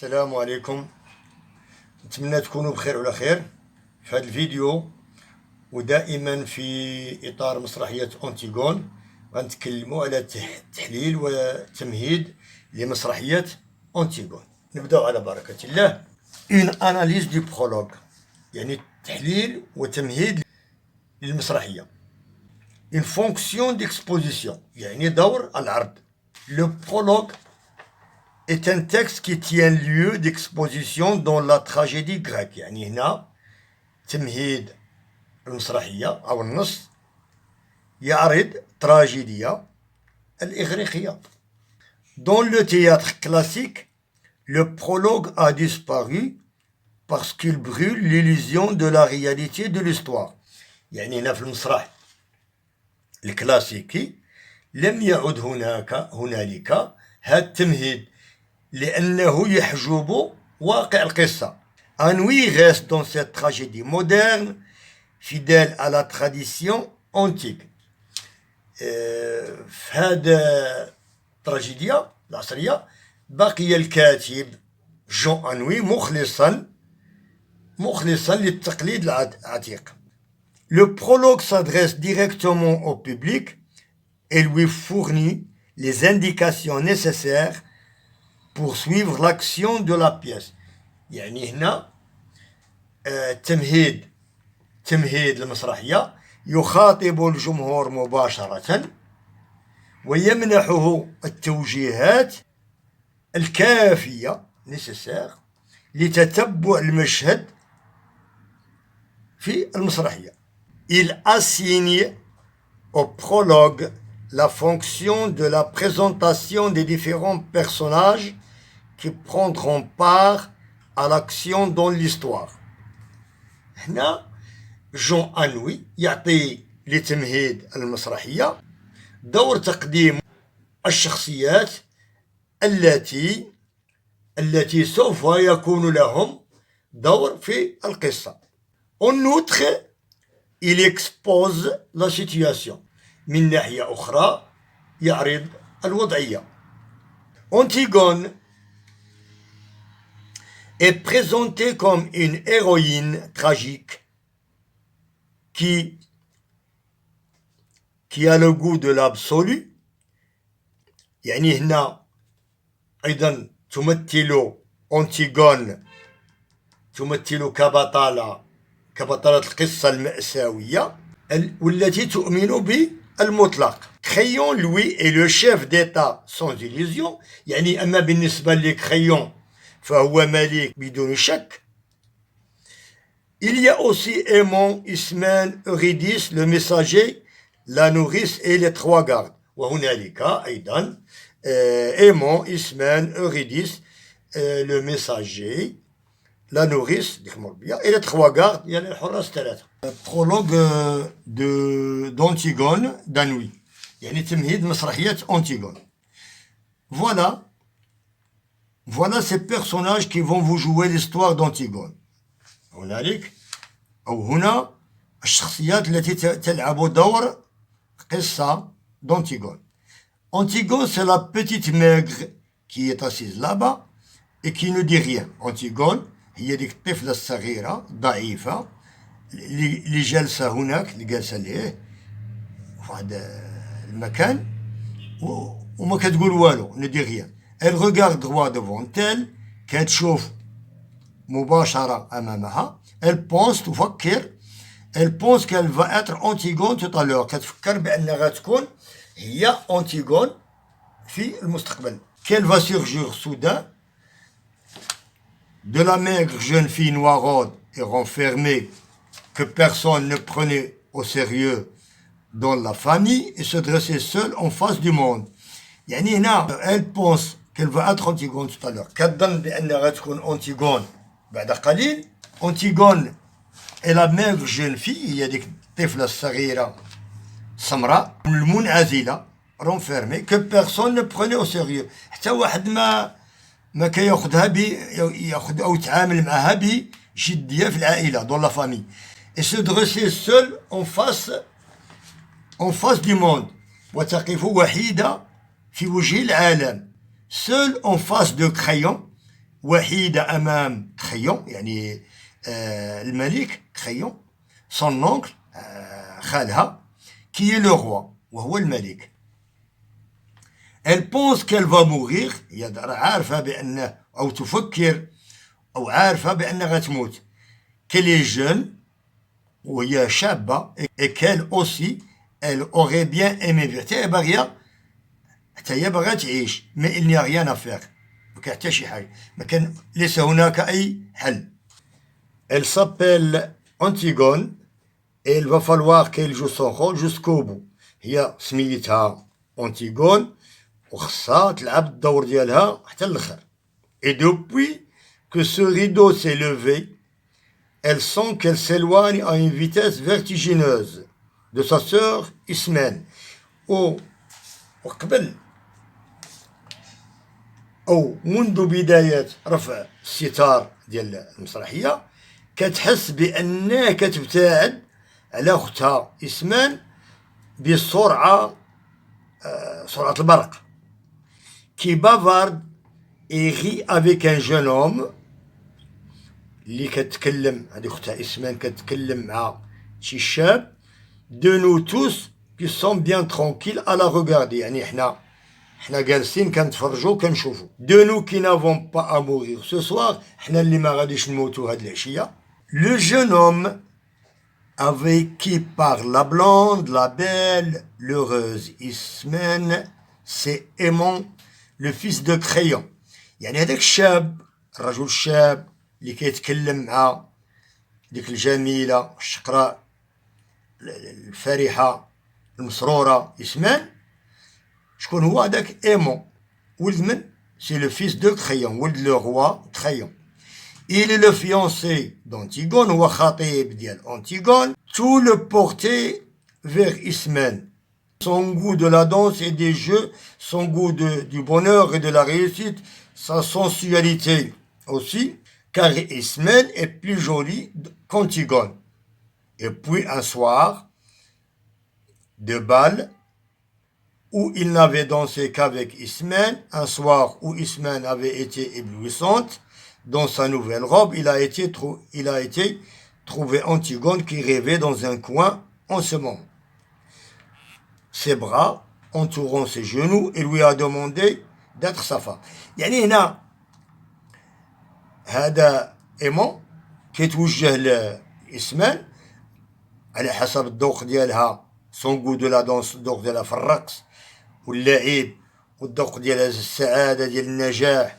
السلام عليكم. نتمنى تكونوا بخير وعلى خير في هذا الفيديو، ودائما في إطار مسرحية أنتيغون غنتكلموا على تحليل وتمهيد لمسرحية أنتيغون. نبداو على بركة الله. Une analyse du prologue، يعني تحليل وتمهيد للمسرحية. Une fonction d'exposition، يعني دور العرض. Le prologue est un texte qui tient lieu d'exposition dans la tragédie grecque. يعني هنا تمهيد المسرحية أو النص يعرض تراجيديا الإغريقية. Dans le théâtre classique, le prologue a disparu parce qu'il brûle l'illusion de la réalité de l'histoire. يعني هنا في المسرح الكلاسيكي لم يعد هنالك هذا التمهيد لأنه يحجب واقع القصة. Ennui reste dans cette tragédie moderne, fidèle à la tradition antique. في هذا التراجيديا العصرية بقي الكاتب جون أنوي مخلصا للتقليد العتيق. Le prologue s'adresse directement au public et lui fournit les indications nécessaires pour suivre l'action de la pièce. يعني هنا تمهيد المسرحية يخاطب الجمهور مباشرة ويمنحه التوجيهات الكافية nécessaire لتتبع المشهد في المسرحية. Il assigne au prologue la fonction de la présentation des différents personnages qui prendront part à l'action dans l'histoire. هنا جون أنوي يعطي لتمهيد المسرحية دور تقديم الشخصيات التي سوف يكون لهم دور في القصة. En outre, il expose la situation. من ناحية أخرى يعرض الوضعية. Antigone est présentée comme une héroïne tragique qui a le goût de l'absolu. يعني هنا أيضا تمثل أنتيغون كبطلة القصة المأساوية والتي تؤمن بالمطلق. Crayon, lui, est le chef d'État sans illusion. يعني أما بالنسبة لكريون فهو ملك بدون شك. Il y a aussi Aimon, Ismène, Eurydice, le messager, la nourrice et les trois gardes. وهنالك أيضا Aimon, Ismène, Eurydice, le messager, la nourrice et les trois gardes, il y a les حراس ثلاثة. Prologue d'Antigone d'Anouilh. يعني تمهيد مسرحية أنتيغون. Voilà ces personnages qui vont vous jouer l'histoire d'Antigone. هنا الشخصيات التي تلعب دور قصة d'Antigone. Antigone, c'est la petite maigre qui est assise là-bas et qui ne dit rien. Antigone هي ديك الطفلة الصغيرة ضعيفة اللي جالسة هناك، اللي جالسة ليه في هذا المكان وما كتقول والو، ne dit rien. Elle regarde droit devant elle، كتشوف مباشرة أمامها. Elle pense تفكر، elle pense qu'elle va être Antigone tout à l'heure، كتفكر بأنها غتكون هي أنتيغون في المستقبل. Qu'elle va surgir soudain de la maigre jeune fille noiraude et renfermée que personne ne prenait au sérieux dans la famille et se dressait seule en face du monde. يعني هنا elle pense qu'elle va être Antigone tout à l'heure. كتظن بأنها غتكون أنتيغون بعد قليل. Antigone est la maigre jeune fille، هي ديك الطفلة الصغيرة سمراء المنعزلة renfermée que personne ne prenait au sérieux. حتى واحد ما كياخذها ياخذ أو يتعامل معها بجدية في العائلة dans la famille. Et se dresser seule en face du monde. وتقف وحيدة في وجه العالم. Seule en face de Crayon وحيدة أمام Créon, يعني الملك Créon, son oncle, خالها, qui est le roi, وهو الملك. Elle pense qu'elle va mourir, هي عارفة بأنه أو تفكر أو عارفة بأنها غتموت. Qu'elle est jeune, وهي شابة, et qu'elle aussi, elle aurait bien aimé vivre. حتى هي باغية حتى هي باغية تعيش, mais il n'y a rien à faire. ما كاين حتى شي حاجة, ما كان ليس هناك أي حل. Elle s'appelle Antigone et il va falloir qu'elle joue son rôle jusqu'au bout. هي سميتها Antigone وخصها تلعب الدور ديالها حتى الآخر. Et depuis que ce rideau s'est levé, elle sent qu'elle s'éloigne à une vitesse vertigineuse de sa sœur Ismène. وقبل أو منذ بداية رفع الستار ديال المسرحية كتحس بأنها كتبتعد على أختها إسمان بسرعة سرعة البرق. Qui bavarde et rit avec un jeune homme اللي كتكلم هذه أختها إسمان كتكلم مع شي شاب. De nous tous qui sommes bien tranquilles à la regarder, يعني حنا جالسين كنتفرجوا كنشوفوا. De nous qui n'avons pas à mourir ce soir, حنا اللي ما غاديش نموتوا هاد العشية. Le jeune homme avec qui parle la blonde, la belle, l'heureuse Ismène, c'est Aimon, le fils de Créon. يعني هذاك الشاب, الرجل الشاب اللي كيتكلم مع ديك الجميلة الشقراء الفرحة المسرورة إسمان, شكون هو هذاك إيمون؟ ولد من؟ سي لو فيس دو كريون, ولد لو روا كريون. Il est le fiancé d'Antigone, هو خطيب ديال أنتيغون. Tout le portait vers Ismène. Son goût de la danse et des jeux, son goût du bonheur et de la réussite, sa sensualité aussi, car Ismène est plus jolie qu'Antigone. Et puis un soir de bal où il n'avait dansé qu'avec Ismène, un soir où Ismène avait été éblouissante, dans sa nouvelle robe, il a été trouvé Antigone qui rêvait dans un coin en ce moment. Ses bras entourant ses genoux, et lui a demandé d'être sa femme. يعني هنا هذا إيمون كيتوجه لإسمان على حسب الذوق ديالها, son goût de la danse, الذوق ديالها في الرقص واللعب, والذوق ديالها السعادة ديال النجاح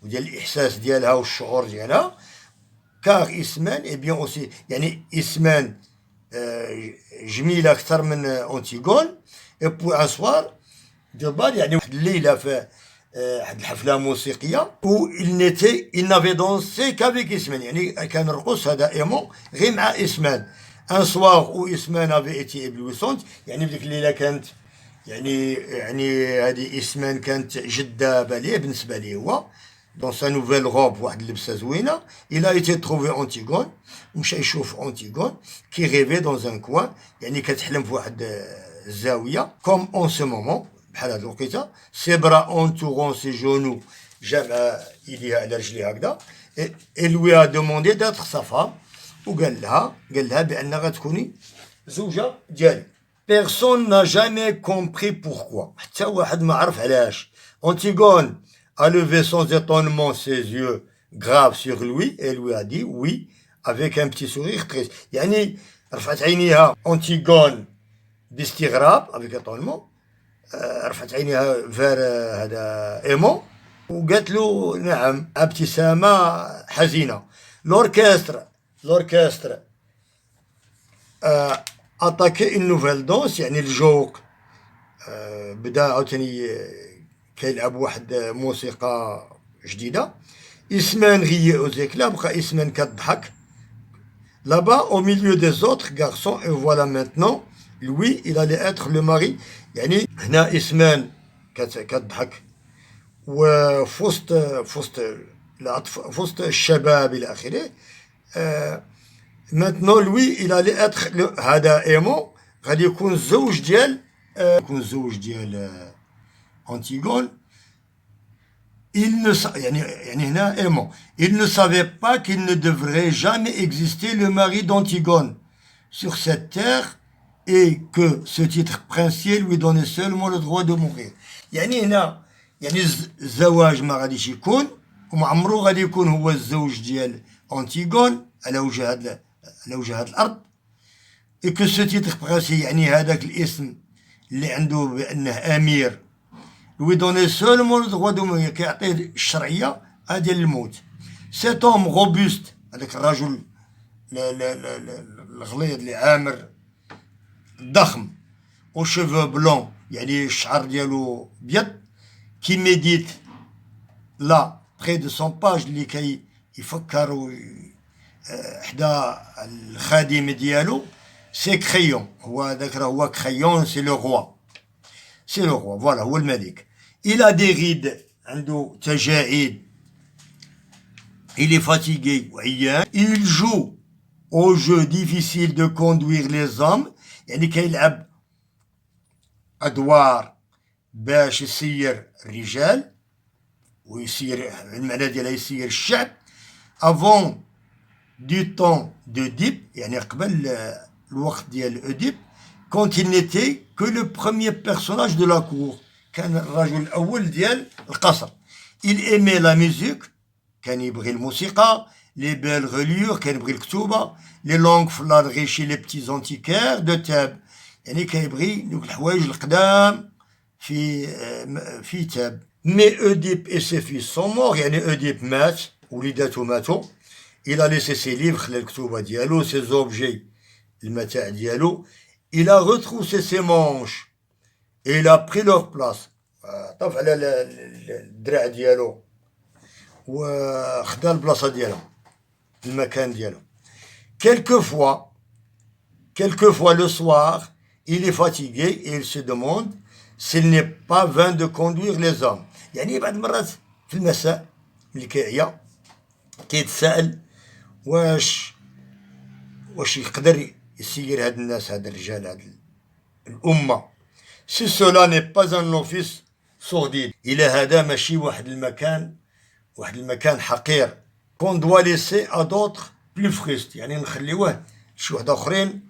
وديال الإحساس ديالها والشعور ديالها. كار إسمان إي بيان أوسي, يعني إسمان جميلة أكثر من أنتيغون. إي بوي أن سوار دو بال, يعني واحد الليلة في واحد الحفلة موسيقية و il n'avait dansé qu'avec إسمان, يعني كان رقص هذا إيمون غير مع إسمان. ان سوار و إسمان avait été éblouissante, يعني في ديك الليلة كانت يعني هذه إسمان كانت جذابة ليه بالنسبة ليه هو. Dans sa nouvelle robe, واحد اللبسة زوينة, il a été trouvé Antigone, مشى يشوف Antigone qui rêvait dans un coin, يعني كتحلم في واحد الزاوية, comme en ce moment, بحال هاد الوقيته. Ses bras entourant ses genoux, جمع إيديها على رجليها هكذا, et lui a demandé d'être sa femme, وقال لها بأن غتكوني زوجة ديالي. Personne n'a jamais compris pourquoi, حتى واحد ما عرف علاش. Antigone a levé sans étonnement ses yeux graves sur lui et lui a dit oui avec un petit sourire triste. يعني رفعت عينيها أنتيغون باستغراب avec étonnement, رفعت عينيها vers هذا إيمون وقالت له نعم ابتسامة حزينة. l'orchestre attaqué une nouvelle danse, يعني الجوق بدا عاوتاني كيلعب واحد موسيقى جديدة. إسمان غيي أوزيكلا, بقى إسمان كتضحك. Là-bas, au milieu des autres garçons, et voilà maintenant, lui, il allait être le mari. يعني هنا إسمان كتضحك وفي وسط الشباب إلى آخره. Maintenant, lui, il allait être هذا إيمون غادي يكون الزوج ديال Antigone. il ne savait pas qu'il ne devrait jamais exister le mari d'Antigone sur cette terre et que ce titre princier lui donnait seulement le droit de mourir. الزواج ما غاديش يكون وما عمرو غادي يكون هو الزوج ديال أنتيغون على وجه هاد الأرض. et que ce titre princier هذاك الاسم اللي عنده بأنه أمير lui donner seulement le droit de mourir, كيعطيه الشرعية ديال الموت. cet homme robuste هذاك الرجل الغليظ اللي عامر ضخم aux cheveux blancs الشعر ديالو بيض qui médite là près de son page اللي كي يفكر حدا الخادم ديالو. c'est Créon هو ذاك هو Créon, c'est le roi voilà هو الملك. il a des rides عنده تجاعيد, il est fatigué وعيان. il joue au jeu difficile de conduire les hommes كيلعب أدوار باش يسير الرجال ويسير المعنى ديالها يسير الشعب. avant du temps d'Oedipe قبل الوقت ديال أوديب quand il n'était que le premier personnage de la cour, كان الرجل الأول ديال القصر. il aimait la musique, كان يبغي الموسيقى, les belles reliures, كان يبغي الكتوبة, les langues flandrées chez les petits antiquaires de تاب, كيبغي دوك الحوايج القدام في تاب. mais Oedipe et ses fils sont morts, Oedipe مات وليداتو ماتوا. il a laissé ses livres, خلى الكتوبة ديالو, ses objets المتاع ديالو. il a retroussé ses manches et il a pris leur place, طاف على الدراع ديالو وخدا البلاصة ديالو المكان ديالو. quelquefois le soir il est fatigué et il se demande s'il n'est pas vain de conduire les hommes. بعض المرات في المساء ملي كيعيا كيتساءل واش يقدر يسير هاد الناس, هاد الرجال, هاد الأمة. si cela n'est pas un office sordide, إلى هذا ماشي واحد المكان حقير, qu'on doit laisser à d'autres plus frustes, نخليوه شي واحد آخرين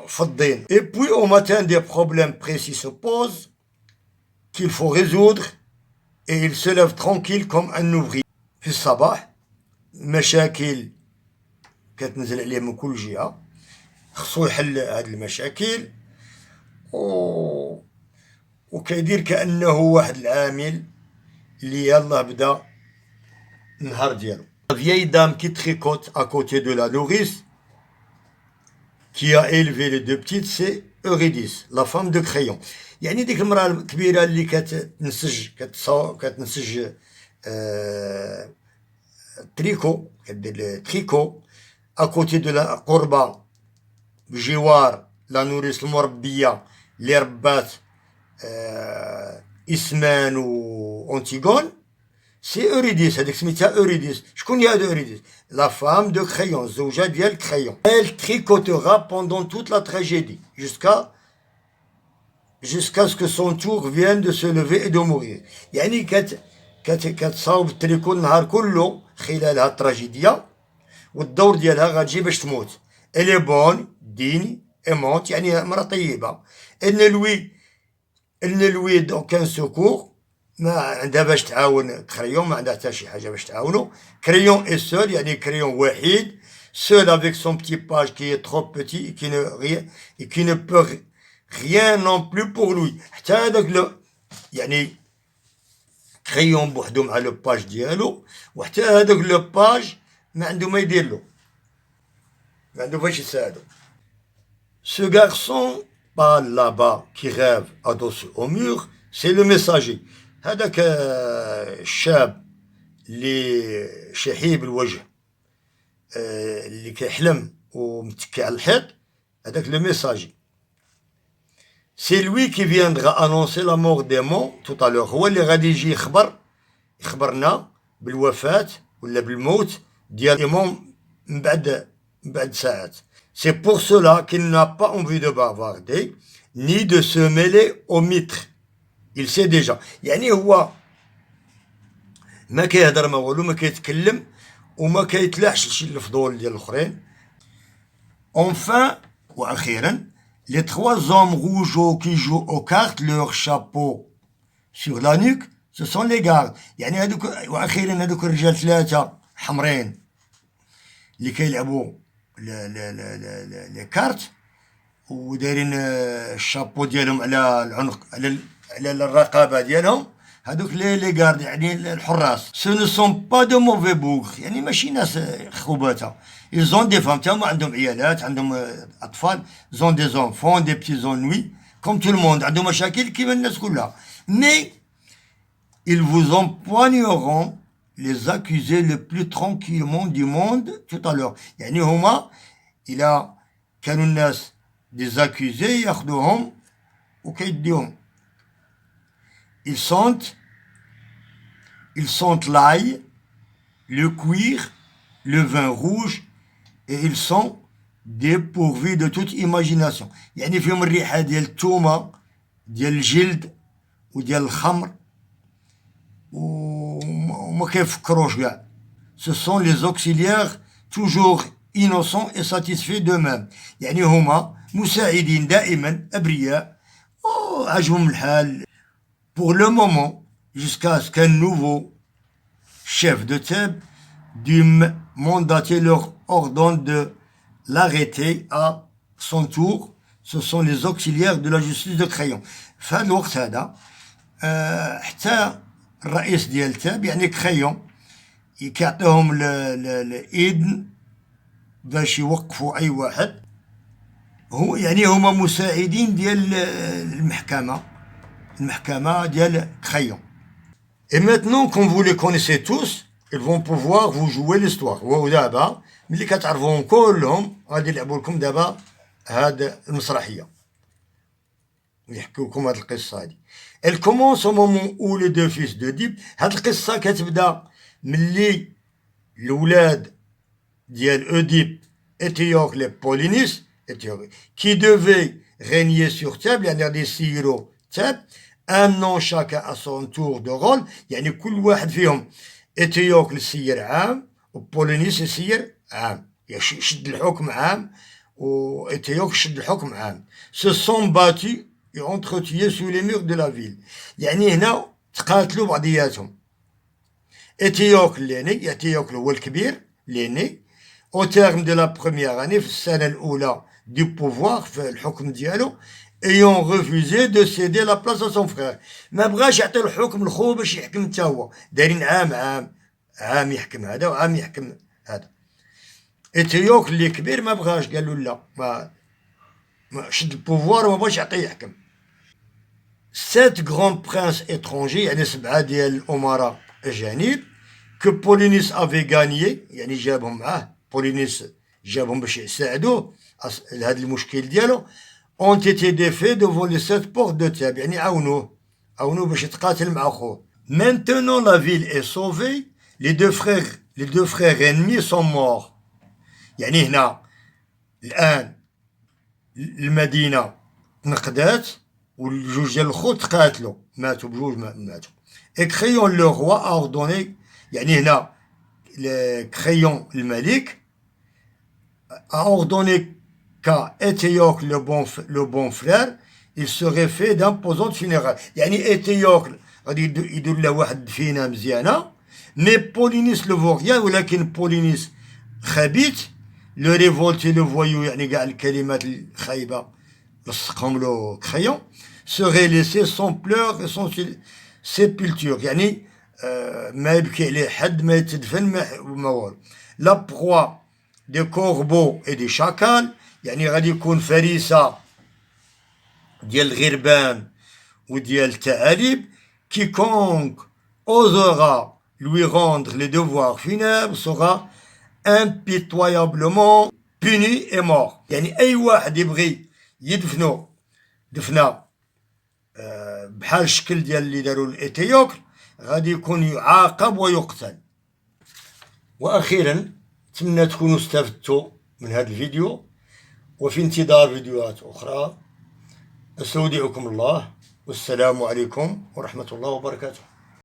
فضين. et puis au matin des problèmes précis se posent qu'il faut résoudre et il se lève tranquille comme un ouvrier. في الصباح مشاكل كتنزل عليه من كل جهة, خصو يحل هاد المشاكل وكيدير كأنه واحد العامل اللي يلاه بدا النهار ديالو. La vieille dame qui tricote à côté de la nourrice qui a élevé les deux petites, c'est Eurydice, la femme de Créon. ديك المرأة الكبيرة اللي كتنسج تريكو, كدير تريكو à côté de la قربة بجوار لا نوريس المربية اللي ربات إسمان وأنتيغون. سي أوريديس, هذيك سميتها أوريديس. شكون هي هذا أوريديس؟ لا فام دو كريون, الزوجة ديال كريون. elle tricotera pendant toute la tragédie jusqu'à ce que son tour vienne de se lever et de mourir. كتصاوب التريكو النهار كله خلال هاد التراجيديا, والدور ديالها غتجي باش تموت. elle est bonne, digne, aimante, مرأة طيبة. elle ne lui d'aucun secours, ما عندها باش تعاون كريون, ما عندها حتى شي حاجة باش تعاونو. كريون est seul, كريون وحيد, seul avec son petit page qui est trop petit et qui ne peut rien non plus pour lui. حتى هذاك كريون بوحدو مع لو باج ديالو, وحتى هذاك لو باج ما عنده ما يدير له, ما عنده فاش يساعدو. ce garçon pâle là-bas qui rêve adossé au mur, c'est le messager. هذاك الشاب اللي شحيب الوجه اللي كيحلم ومتكي على الحيط, هذاك le messager. c'est lui qui viendra annoncer la mort des morts tout à l'heure. هو اللي غادي يجي يخبرنا بالوفاة ولا بالموت ديال الإمام من بعد ساعات. c'est pour cela qu'il n'a pas envie de bavarder ni de se mêler au mitre. il sait déjà. هو ما كيهضر ما والو، ما كيتكلم وما كيتلاحش لشي الفضول ديال الاخرين. Enfin, واخيرا les 3 hommes rougeaux qui jouent aux cartes leur chapeau sur la nuque ce sont les gardes. يعني هذوك واخيرا هذوك الرجال 3 حمرين اللي كيلعبوا لي كارت ودايرين الشابو ديالهم على العنق على الرقبه ديالهم، هذوك لي غارد يعني الحراس. سو نو سون با دو موفي بوغ، يعني ماشي ناس خباثه. ils ont des femmes، تاهما عندهم عيالات، عندهم اطفال، ils ont des enfants des petits ennuis comme tout le monde، عندهم مشاكل كيما الناس كلها. mais ils vous empoigneront les accusés le plus tranquillement du monde tout à l'heure. يعني هما الى كانوا الناس des accusés ياخذوهم وكيديهم. ils sentent l'ail, le cuir, le vin rouge et ils sont dépourvus de toute imagination. يعني فيهم الريحة ديال التومة ديال الجلد وديال الخمر وما كيفكروش كاع. ce sont les auxiliaires toujours innocents et satisfaits d'eux-mêmes. يعني هما مساعدين دائما أبرياء وعجبهم الحال pour le moment jusqu'à ce qu'un nouveau chef de table du mandaté leur ordonne de l'arrêter à son tour. Ce sont les auxiliaires de la justice de Crayon. في هذا الوقت هذا حتى الرئيس ديال تاب يعني كريون كيعطيهم الإذن باش يوقفوا أي واحد. هو يعني هما مساعدين ديال المحكمة ديال كريون. Et maintenant, comme vous les connaissez tous, ils vont pouvoir vous jouer l'histoire. ودابا ملي كتعرفوهم كلهم غادي يلعبوا لكم دابا هاد المسرحية ويحكيو لكم هاد القصة هادي. Elle commence au moment où les 2 fils d'Oedipe. هاد القصة كتبدا ملي الولاد ديال أوديب Étéocle et Polynice qui devaient régner sur Thèbes، يعني غادي يسيروا تاب un an chacun à son tour de rôle. يعني كل واحد فيهم إتيوكل يسير عام وبولينيس يسير عام، يشد الحكم عام وإتيوكل يشد الحكم عام. se sont battus et entretués sous les murs de la ville. يعني هنا تقاتلوا بعضياتهم. إتيوكل ليني، إتيوكل هو الكبير ليني، au terme de la première année في السنة الأولى du pouvoir في الحكم ديالو ayant refusé de céder la place à son frère. ما بغاش يعطي الحكم لخوه باش يحكم حتى هو، دايرين عام يحكم هذا وعام يحكم هذا. إتيوكل اللي كبير ما بغاش، قال له لا، ما شد البوفوار وما بغاش يعطيه يحكم. 7 grands princes étrangers، يعني 7 ديال الأمراء أجانب que Polynice avait gagné، يعني جابهم معاه، بولينيس جابهم باش يساعدوه لهذا المشكل ديالو. ont été défaits devant les 7 portes de Thèbes، يعني عاونوه باش يتقاتل مع خوه. Maintenant la ville est sauvée، les deux frères ennemis sont morts. يعني هنا الآن المدينة تنقدات والجوج ديال الخوت تقاتلوا، ماتوا بجوج ماتوا. et Créon le roi a ordonné، يعني هنا Créon الملك a ordonné qu'à Étéocle le bon frère il serait fait d'imposantes funérailles. يعني إتيوكل غادي يدير له واحد الدفينة مزيانة. مي بولينيس لو فو ريان، ولكن بولينيس خبيث، لو ريفولتي لو فويو، يعني كاع الكلمات الخايبة لصقهم له كريون. serait laissé sans pleurs et sans sépulture، يعني ما يبكي عليه حد، ما يتدفن ما والو. لا بخوا دي كوربو اي دي شاكال، يعني غادي يكون فريسة ديال الغربان وديال الثعالب. quiconque osera lui rendre les devoirs funèbres sera impitoyablement puni et mort. يعني أي واحد يبغي يدفنو دفنة بحال الشكل ديال اللي داروا الإتيوكل غادي يكون يعاقب ويقتل. وأخيرا نتمنى تكونوا استفدتوا من هذا الفيديو، وفي انتظار فيديوهات أخرى. أستودعكم الله والسلام عليكم ورحمة الله وبركاته.